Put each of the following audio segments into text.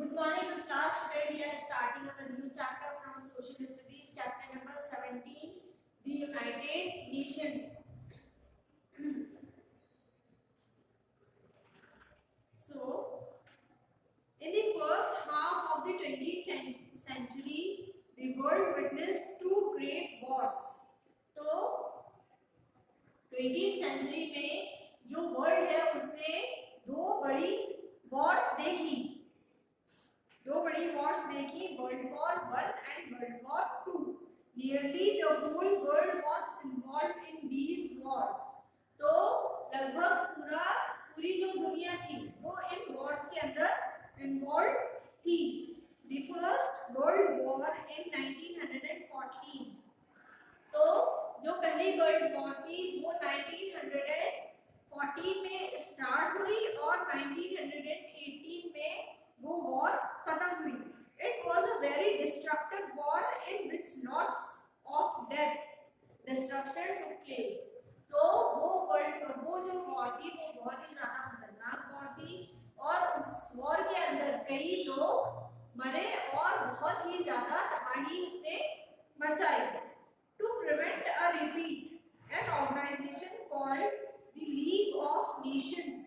Good morning to class. Today we are starting our new chapter from Social Studies, chapter number 17, the United Nations. So, in the first half of the 20th century, the world witnessed two great wars. तो 20th century में जो world है उसने दो बड़ी Wars देखी, world war 1 and world war 2. Nearly the whole world was involved in these wars. तो लगभग पूरी जो दुनिया थी वो इन वॉर्स के अंदर इन्वॉल्व थी. The first world war in 1914. तो जो पहली वर्ल्ड वॉर थी वो 1914 में स्टार्ट हुई और 1918 में वो वॉर खत्म हुई. It was a very destructive war in which lots of destruction took place. तो वो जो वॉर थी वो बहुत ही ज्यादा खतरनाक वॉर थी और उस वॉर के अंदर कई लोग मरे और बहुत ही ज्यादा तबाही उसने मचाई. To prevent a repeat, an organization called the League of Nations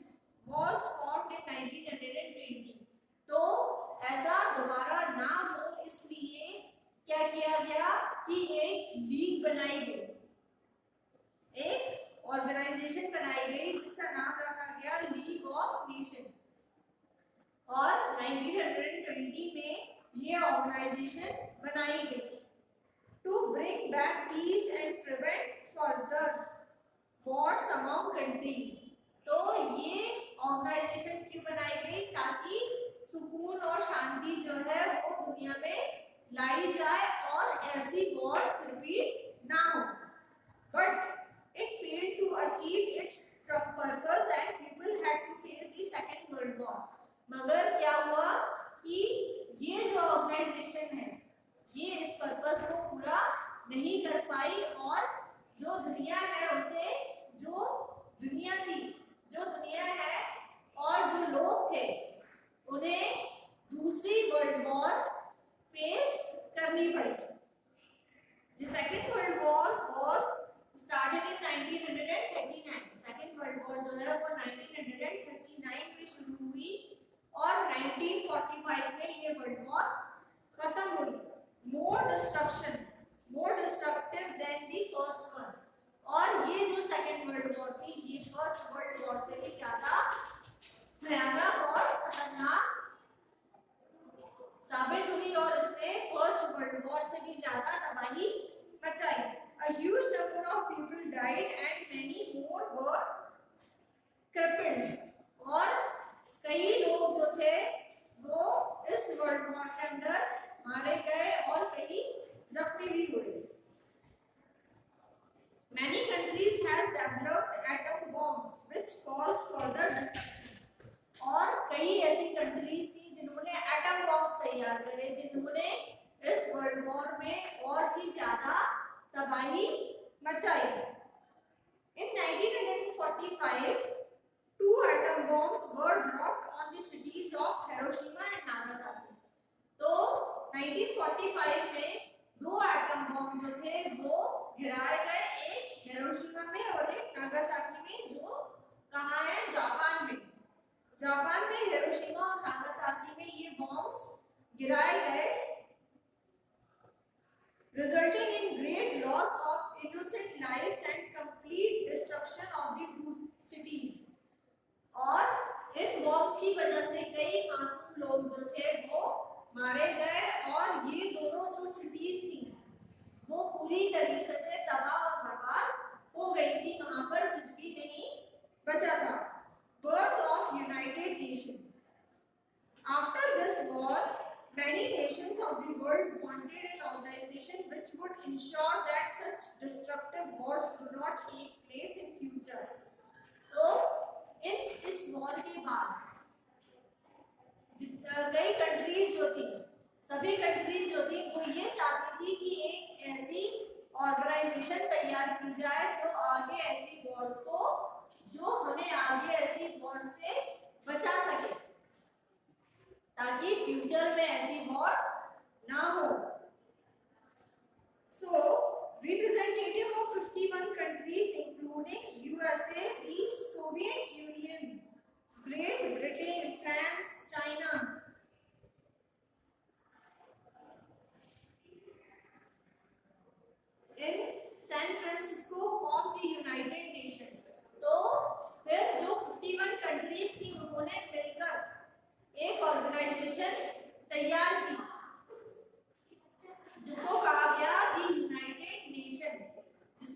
was formed in 1920. तो ऐसा दोबारा ना हो इसलिए क्या किया गया कि एक लीग बनाई गई, एक ऑर्गेनाइजेशन बनाई गई जिसका नाम रखा गया लीग ऑफ नेशन. और 1920 में ये ऑर्गेनाइजेशन बनाई गई to bring back peace and prevent further wars among countries. तो ये ऑर्गेनाइजेशन क्यों बनाई गई? ताकि सुकून और शांति जो है वो दुनिया में लाई जाए और ऐसी वॉर्स रिपीट ना हो. But it failed to achieve its purpose and people had to face the second world war. मगर क्या हुआ कि ये जो ऑर्गेनाइजेशन है ये इस पर्पस को पूरा नहीं कर पाई और जो दुनिया है उसे जो दुनिया है और जो लोग थे उन्हें दूसरी वर्ल्ड वॉर फेस करनी पड़ी. The second world war was started in 1939. Second world war जो है वो 1939 में शुरू हुई और 1945 में ये वर्ल्ड वॉर खत्म हुई. More destructive than the first one. और ये जो सेकेंड वर्ल्ड वॉर थी ये फर्स्ट वर्ल्ड वॉर से भी ज्यादा भयानक और खतरनाक साबित हुई और इसने फर्स्ट वर्ल्ड वॉर से भी ज्यादा तबाही मचाई. A huge number of people died and many more were crippled. और कई लोग जो थे वो इस वर्ल्ड वॉर के अंदर मारे गए और कई जख्मी भी हुए. Many countries has developed atom bombs which caused further destruction. और कई ऐसी कंट्रीज थी जिन्होंने एटम बॉम्ब्स तैयार करे जिन्होंने इस वर्ल्ड वॉर में और भी ज्यादा तबाही मचाई. In 1945, 2 atom bombs were dropped on the cities of Hiroshima and Nagasaki. तो 1945 में 2 एटम बॉम्ब जो थे वो गिराए गए, एक हिरोशिमा में और एक नागासाकी में जो कहाँ है जापान में. हिरोशिमा और नागासाकी में ये बॉम्ब्स गिराए गए resulting in great loss of innocent lives and complete destruction of the 2 cities. और इन बॉम्ब्स की वजह से कई मासूम लोग जो थे वो मारे गए और ये दोनों जो सिटीज थी वो पूरी तरीके से तबाह और बर्बाद हो गई थी. वहां पर कुछ भी नहीं बचा था. Birth of United Nations. After this war, many nations of the world wanted an organization which would ensure that such destructive wars do not take place in future. तो इस वॉर के बाद कई कंट्रीज जो थी सभी कंट्रीज जो थी वो ये चाहती थी कि एक ऐसी ऑर्गेनाइजेशन तैयार की जाए जो आगे ऐसी वॉर्स को जो हमें आगे ऐसी वॉर्स से बचा सके ताकि फ्यूचर फ्यूचर में ऐसी वॉर्स ना हो। So, representative of 51 countries including USA, the Soviet Union, Great Britain, France, China, in San Francisco formed the United Nations. तो फिर जो 51 कंट्रीज थी उन्होंने मिलकर एक ऑर्गेनाइजेशन तैयार की जिसको कहा गया द यूनाइटेड नेशन, जिस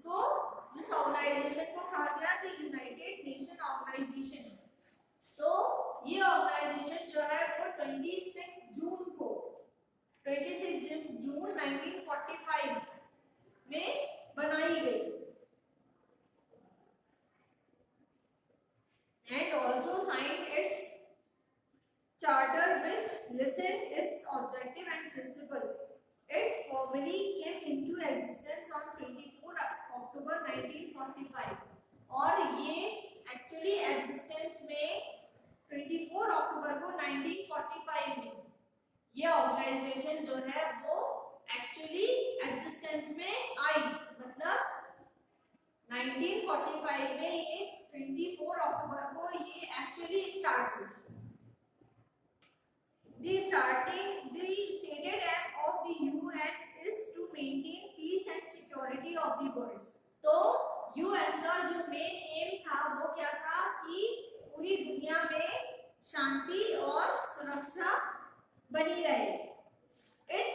ऑर्गेनाइजेशन को कहा गया द यूनाइटेड नेशन ऑर्गेनाइजेशन। तो ये ऑर्गेनाइजेशन जो है वो 26 जून 1945 में बनाई गई and also signed its charter which listed its objective and principle. It formally came into existence on 24 October 1945 और ये एक्चुअली एग्जिस्टेंस में 24 अक्टूबर को 1945 में ये ऑर्गेनाइजेशन जो है वो एक्चुअली एग्जिस्टेंस में आई, मतलब 1945 में ये 24 अक्टूबर को ये एक्चुअली स्टार्ट हुई। The stated aim of the UN is to maintain peace and security of the world. तो UN का जो मेन एम था वो क्या था कि पूरी दुनिया में शांति और सुरक्षा बनी रहे। It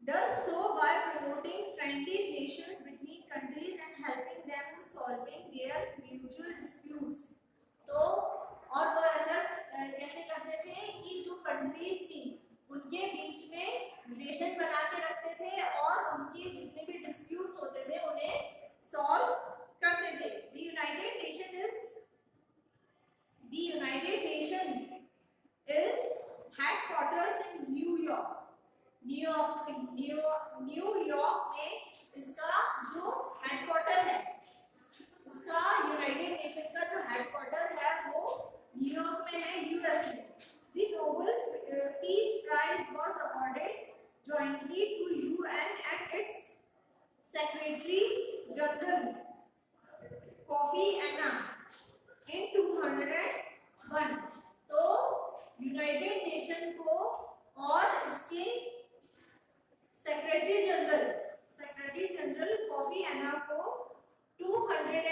does so by promoting friendly relations between countries and helping them in solving their mutual disputes. तो और वो ऐसा कैसे करते थे कि जो कंट्रीज थी उनके बीच में रिलेशन बना के रखते थे और उनके जितने भी डिस्प्यूट्स होते थे उन्हें सॉल्व करते थे। The United Nation is headquarters in New York में इसका जो हेडक्वार्टर है, इसका यूनाइटेड नेशन का जो हेडक्वार्टर है वो न्यूयॉर्क में है, यूएस में। The Nobel Peace Prize was awarded jointly to UN and its Secretary General Kofi Annan in 2001। तो यूनाइटेड नेशन को और इसके सेक्रेटरी जनरल कोफी अन्नान को 2001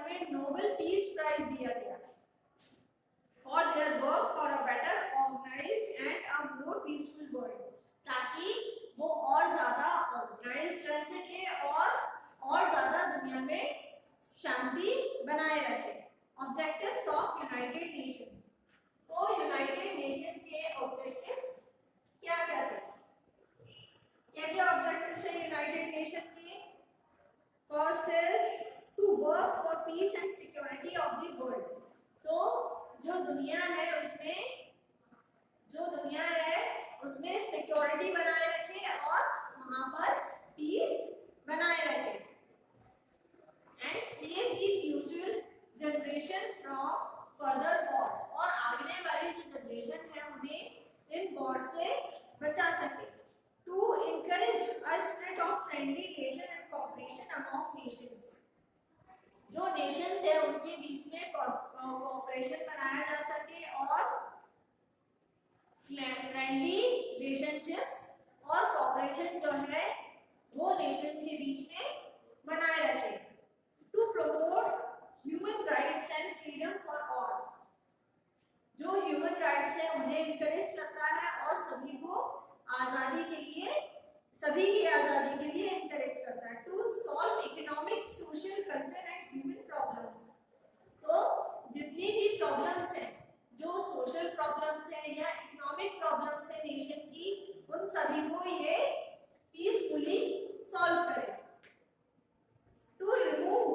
में नोबेल पीस प्राइज दिया गया for their work for a better organised and a more peaceful world, ताकि वो और ज्यादा ऑर्गेनाइज्ड रह सके और ज्यादा दुनिया में शांति बनाए रखे। Objectives of United Nation. तो यूनाइटेड नेशन के ऑब्जेक्टिव्स क्या क्या थे? क्या ऑब्जेक्टिव्स है यूनाइटेड नेशन के? First is to work for peace and security of the world. तो जो दुनिया है उसमें सिक्योरिटी बनाए रखे और वहां पर पीस बनाए रखे and save the future generation from further Wars, और आगे वाली जो जनरेशन है उन्हें इन वॉर से बचा सके। To encourage a spirit of friendly relation and cooperation among nations, जो नेशंस है उनके बीच में कोऑपरेशन बनाया जा सके और फ्रेंडली रिलेशनशिप्स और कोऑपरेशन जो है वो नेशंस के बीच में बनाए रखे। To promote human rights and freedom for all, जो ह्यूमन राइट्स है उन्हें इनकरेज करता है और सभी की आजादी के लिए इनकरेज करता है। To solve economic, social, culture and human problems, तो जितनी भी प्रॉब्लम्स हैं, जो सोशल प्रॉब्लम्स है या इकोनॉमिक प्रॉब्लम्स है नेशन की, उन सभी को ये पीसफुली सॉल्व करे। To remove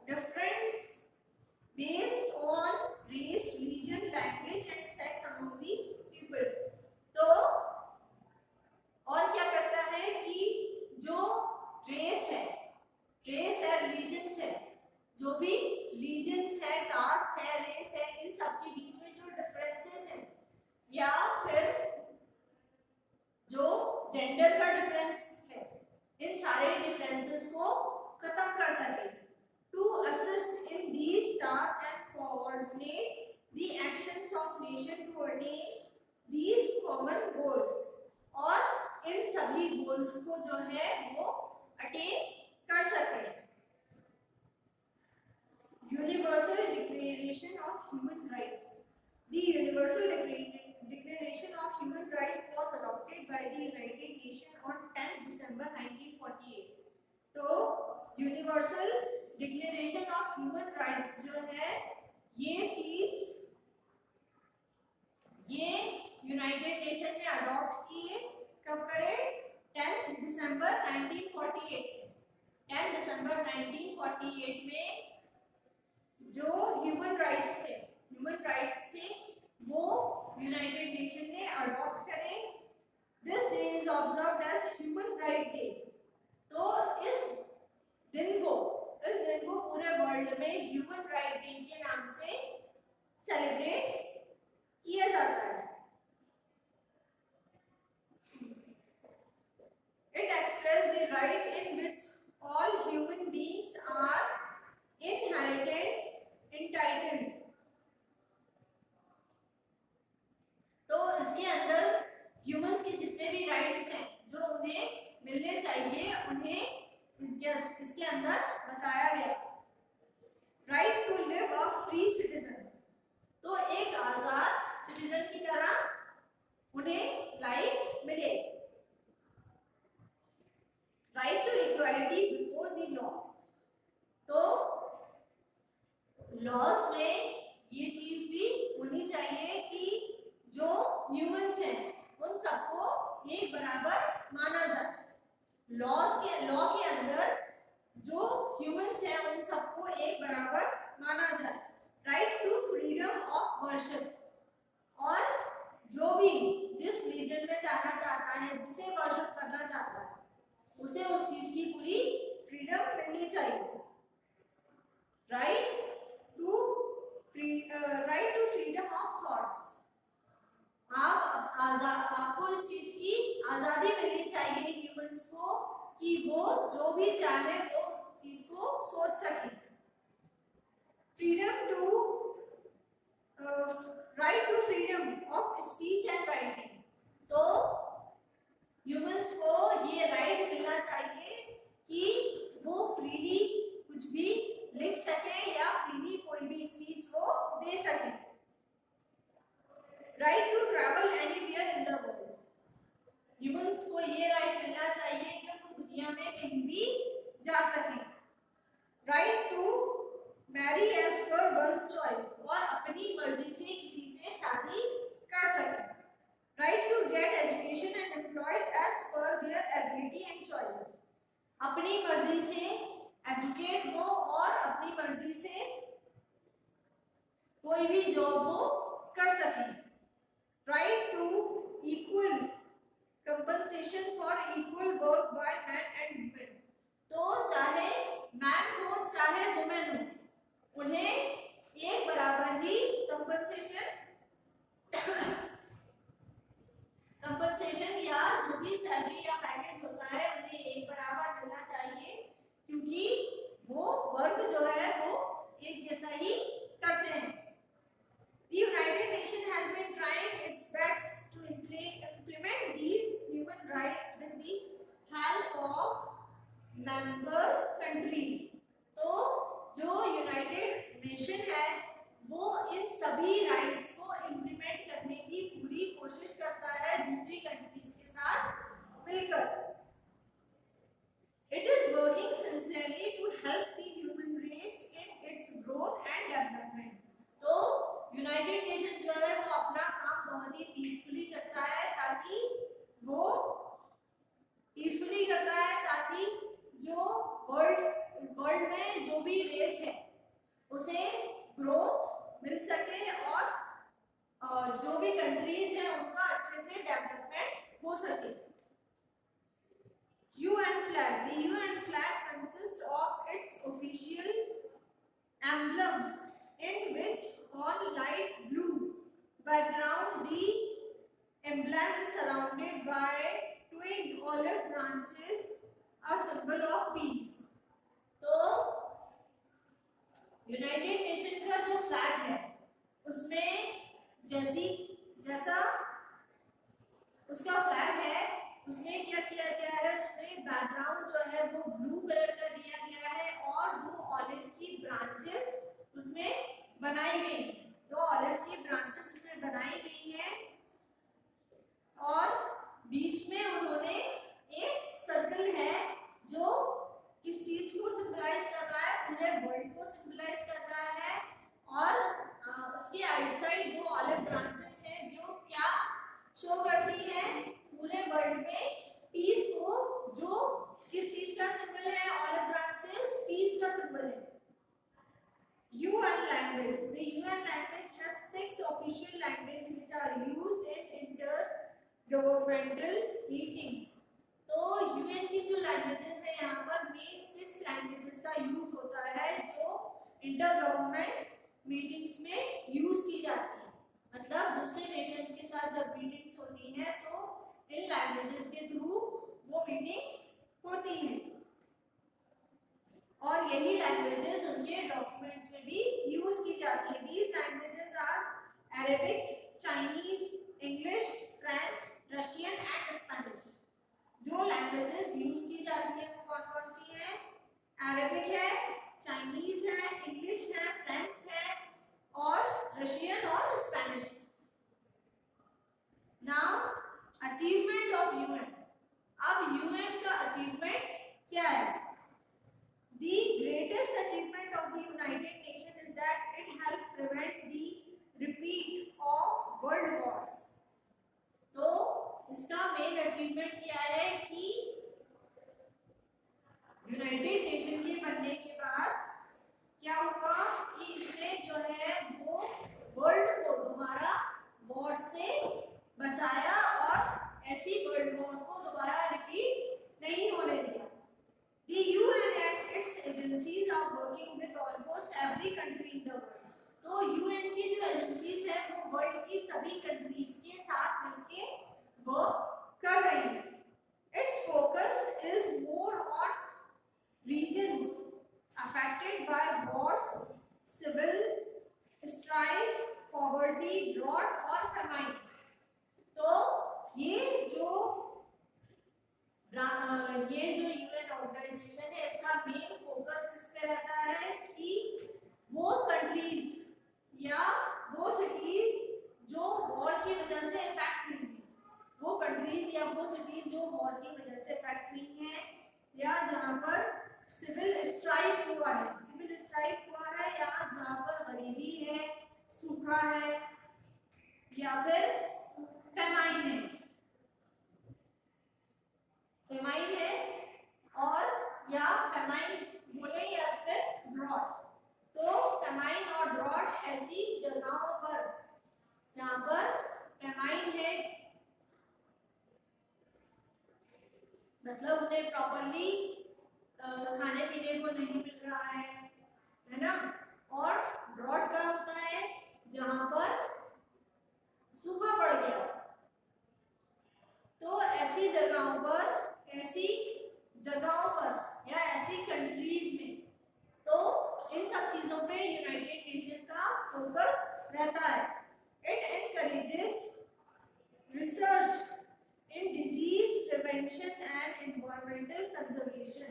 difference based on race, religion, language and sex among the people. तो और क्या करता है कि जो रेस है, रिलीजन्स है, या फिर जो जेंडर का डिफरेंस है, इन सारे डिफरेंसेस को खत्म कर सके। To assist in these task and coordinate the actions of nation to attain these common goals, और इन सभी गोल्स को जो है वो अटेन कर सके। Universal declaration of human rights. The Universal Declaration of Human Rights was adopted by the United Nations on 10 December 1948. तो Universal Declaration of Human Rights जो है ये चीज ये यूनाइटेड नेशन ने अडॉप्ट की है। कब करे? 10 दिसंबर 1948। 10 दिसंबर 1948 में जो ह्यूमन राइट्स थे वो यूनाइटेड नेशन ने अडॉप्ट करे। This day is observed as human right day. तो इस दिन को पूरे वर्ल्ड में ह्यूमन राइट डे के नाम से सेलिब्रेट किया जाता है। It express the right in which all human beings are inherited entitled. तो इसके अंदर ह्यूमंस के जितने भी राइट्स हैं जो उन्हें मिलने चाहिए उन्हें इसके अंदर बताया गया। Right to live a free citizen. तो एक आजाद सिटीजन की तरह उन्हें लाइफ मिले। Right to equality before the law. तो लॉज में ये चीज भी होनी चाहिए कि जो ह्यूमंस हैं उन सबको एक बराबर माना जाए। लॉ के अंदर जो ह्यूमंस हैं उन सबको एक बराबर माना जाए। Right to freedom of worship. और जो भी जिस रिलीजन में जाना चाहता है, जिसे वर्शिप करना चाहता है, उसे उस चीज की पूरी फ्रीडम मिलनी चाहिए। Right to freedom of thoughts. आपको इस चीज की आजादी मिलनी चाहिए ह्यूमंस को कि वो जो भी चाहे वो उस चीज को सोच सके। Freedom to right to freedom of speech and writing. तो ह्यूमंस को ये राइट मिलना चाहिए कि वो फ्रीली कुछ भी लिख सके या फ्रीली कोई भी स्पीच वो दे सके। Right to travel anywhere in the world. Humans को ये राइट मिलना चाहिए कि वो दुनिया में कहीं भी जा सके। Right to marry as per one's choice. और अपनी मर्जी से किसी से शादी कर सके। Right to get education and employed as per their ability and choice. अपनी मर्जी से एजुकेट हो और अपनी मर्जी से कोई भी जॉब वो कर सके। Right to equal compensation for equal work by man and women. तो चाहे मैन हो चाहे वुमेन हो, उन्हें एक बराबर ही कंपनसेशन या जो भी सैलरी या पैकेज होता है उन्हें एक बराबर मिलना चाहिए, क्योंकि वो वर्क जो है वो एक जैसा ही करते हैं। The United Nations has been trying its best to implement these human rights with the help of member countries. तो जो यूनाइटेड नेशन है वो इन सभी राइट्स को इम्प्लीमेंट करने की पूरी कोशिश करता है दूसरी कंट्रीज के साथ मिलकर। It is working sincerely to help the human race in its growth and development. तो यूनाइटेड नेशन जो है वो अपना काम बहुत ही पीसफुली करता है ताकि जो वर्ल्ड में जो भी रेस है उसे ग्रोथ मिल सके और जो भी कंट्रीज हैं उनका अच्छे से डेवलपमेंट हो सके। UN flag. The UN flag consists of its official emblem in which on light blue background the emblem is surrounded by twin olive branches, a symbol of peace. तो यूनाइटेड नेशन का जो flag है उसमें जैसा उसका flag है उसमें क्या किया गया है, उसमें बैकग्राउंड जो है वो ब्लू कलर का दिया गया है और दो ऑलिव की ब्रांचेस उसमें बनाई गई हैं, दो ऑलिव की ब्रांचेस उसमें बनाई गई हैं और बीच में उन्होंने एक सर्कल है जो किस चीज को सिंबलाइज कर रहा है, पूरे वर्ल्ड को सिंबलाइज कर रहा है और उसके आउटसाइड दो ऑलिव ब्रांचेस हैं जो क्या शो करती है, पूरे वर्ल्ड में पीस को, जो किस चीज का सिंबल है, ऑलिव ब्रांचेस पीस का सिंबल है। UN language. The UN language has 6 official languages which are used in intergovernmental meetings. तो UN की जो लैंग्वेजेस है यहाँ पर मेन 6 लैंग्वेजेस का यूज होता है जो इंटर गवर्नमेंट मीटिंग्स में यूज की जाती है। मतलब दूसरे नेशंस के साथ जब मीटिंग्स होती हैं तो इन लैंग्वेजेस के थ्रू वो मीटिंग्स होती हैं और यही लैंग्वेजेस उनके डॉक्यूमेंट्स में भी यूज की जाती है। These languages are Arabic, Chinese, English, French, Russian and Spanish. जो लैंग्वेजेस यूज की जाती है वो कौन कौन सी हैं? अरेबिक है, चाइनीज है, इंग्लिश है, फ्रेंच है और रशियन और Spanish. Now achievement of UN. अब यूएन का अचीवमेंट क्या है? The greatest achievement of the United Nations is that it helped prevent the repeat of world wars. तो इसका मेन अचीवमेंट क्या है कि यूनाइटेड नेशन के बनने के बाद क्या हुआ कि इसने जो है वो वर्ल्ड को दोबारा वॉर से बचाया और ऐसी वर्ल्ड वॉर्स को दोबारा रिपीट नहीं होने दिया। The UN and its agencies are working with almost every country in the world. तो UN की जो एजेंसीज है वो वर्ल्ड की सभी कंट्रीज के साथ मिलके वर्क कर रही हैं। Its focus is more on regions affected by wars, civil strife, poverty, drought और famine. तो ये जो यूएन ऑर्गेनाइजेशन है इसका मेन फोकस किस पे रहता है कि वो कंट्रीज या वो सिटीज जो वॉर की वजह से इफेक्ट हुई हैं, वो कंट्रीज या वो सिटीज जो वॉर की वजह से इफेक्ट हुई हैं या जहाँ पर सिविल स्ट्राइक हुआ है, या जहाँ पर गरीबी है, सूखा है या फिर फेमाइन है और या फेमाइन बोले या फिर ड्रॉट। तो फेमाइन और ड्रॉट ऐसी जगहों पर जहाँ पर फेमाइन है, मतलब उन्हें प्रॉपर्ली खाने पीने को नहीं मिल रहा है ना, और ड्रॉट का होता है जहाँ पर सूखा पड़ गया। तो ऐसी जगहों पर या ऐसी कंट्रीज में तो इन सब चीजों पे यूनाइटेड नेशन का फोकस रहता है। It encourages research in disease prevention and environmental conservation.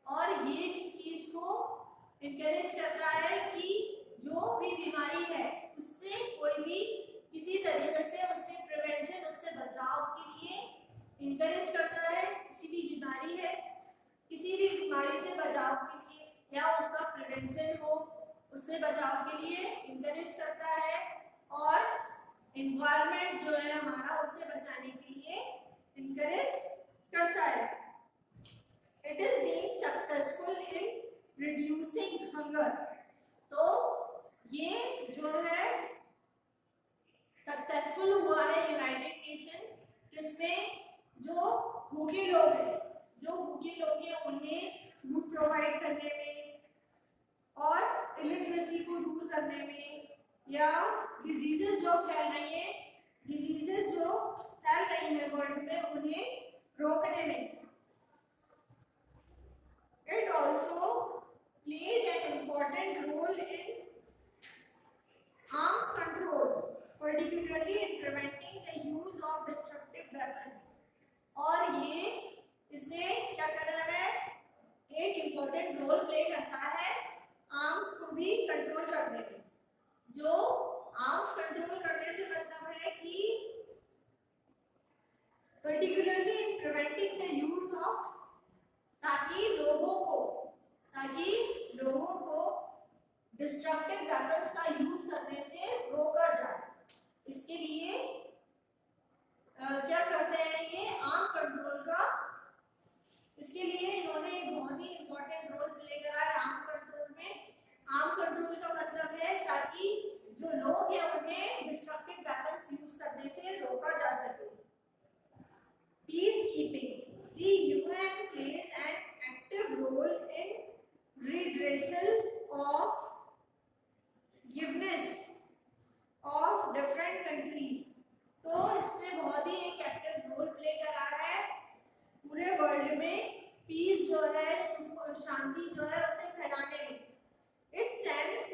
और ये किस चीज को इनकरेज करता है कि जो भी बीमारी है उससे कोई भी किसी तरीके से उससे प्रिवेंशन, उससे बचाव के लिए इनकरेज करता है। किसी भी बीमारी से बचाव के लिए या उसका प्रिवेंशन हो, उससे बचाव के लिए इनकरेज करता है और एनवायरनमेंट जो है हमारा उसे बचाने के लिए इनकरेज करता है। It is being successful in reducing hunger. तो ये जो है सक्सेसफुल हुआ है यूनाइटेड नेशन किसमें? जो भूखे लोग हैं उन्हें फूड प्रोवाइड करने में और इलिटरेसी को दूर करने में, या डिजीजेस जो फैल रही हैं डिजीजेस जो फैल रही हैं वर्ल्ड में उन्हें रोकने में। It also played an important role in arms control, particularly in preventing the use of destructive weapons. और ये इसने क्या करा है, एक इम्पोर्टेंट रोल प्ले करता है आर्म्स को भी कंट्रोल करने में। जो आर्म्स कंट्रोल करने से मतलब है कि particularly in preventing the use of, ताकि लोगों को डिस्ट्रक्टिव वेपन्स का यूज करने से रोका जाए। इसके लिए क्या करते हैं ये आर्म कंट्रोल का, इसके लिए इन्होंने एक बहुत ही इम्पोर्टेंट रोल प्ले करा है आर्म कंट्रोल में। आर्म कंट्रोल का मतलब है ताकि जो लोग हैं उन्हें डिस्ट्रक्टिव वेपन्स यूज करने से रोका जा सके। Peacekeeping. The UN plays an active role in redressal of grievances of different countries. तो इसने बहुत ही एक एक्टिव रोल प्ले करा है पूरे वर्ल्ड में पीस जो है, शांति जो है उसे फैलाने में। It sends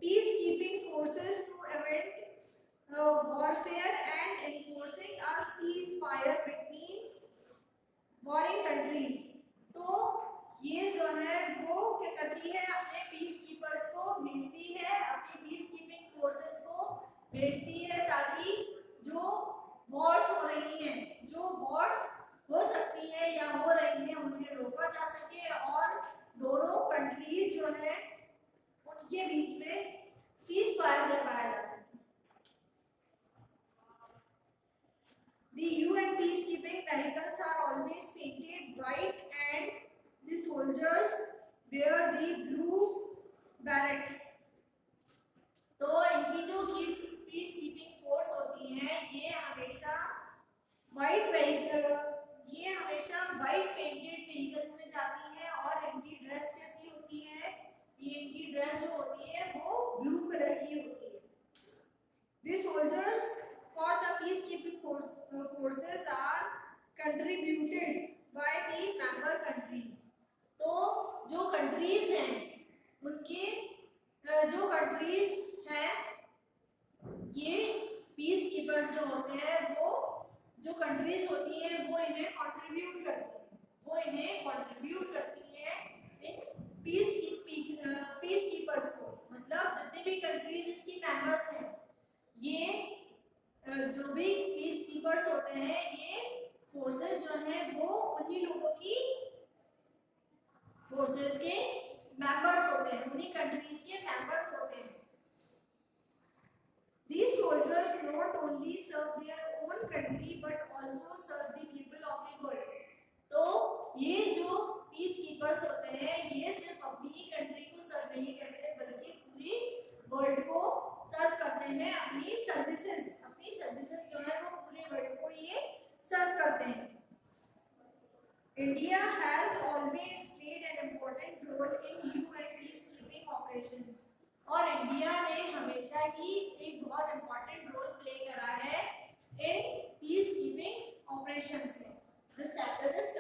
peacekeeping forces to prevent warfare and enforcing a ceasefire between warring countries. तो ये जो है वो क्या करती है, अपने पीस कीपर्स को भेजती है, अपनी पीस कीपिंग फोर्सेस को भेजती है ताकि जो वॉर्स हो रही हैं, जो वॉर्स हो सकती है या हो रही हैं उन्हें रोका जा सके और दोनों कंट्रीज जो है उनके बीच में सीज फायर करवाया जा सके। The UN peacekeeping vehicles are always painted white and the soldiers wear the blue beret. तो इनकी जो peacekeeping force होती है ये हमेशा white painted vehicles में जाती है और इनकी ड्रेस कैसी होती है, ये इनकी ड्रेस जो होती है वो ब्लू कलर की होती है। The soldiers for the peacekeeping forces are contributed by the member countries. तो जो कंट्रीज हैं उनके जो कंट्रीज हैं ये पीस कीपर्स जो होते हैं वो जो कंट्रीज होती हैं वो इन्हें कंट्रीब्यूट करती हैं इन पीस कीपर्स को। मतलब जितने भी कंट्रीज इसकी मेंबर्स हैं ये जो भी पीस कीपर्स होते हैं ये फोर्सेस जो हैं वो उन्हीं लोगों की फोर्सेस के मेंबर्स होते हैं, उन्हीं कंट्रीज के मेंबर्स होते हैं। These soldiers not only serve their own country but also serve the people of the world. तो ये जो पीस कीपर्स होते हैं ये सिर्फ अपनी ही कंट्री को सर्व नहीं करते बल्कि पूरी वर्ल्ड को सर्व करते हैं। अपनी सर्विसेज जो है वो पूरे वर्ल्ड को ये सर्व करते हैं। India has always played an important role in UN peacekeeping operations. और इंडिया ने हमेशा ही एक बहुत इम्पोर्टेंट रोल प्ले करा है इन पीस कीपिंग ऑपरेशंस में। This chapter is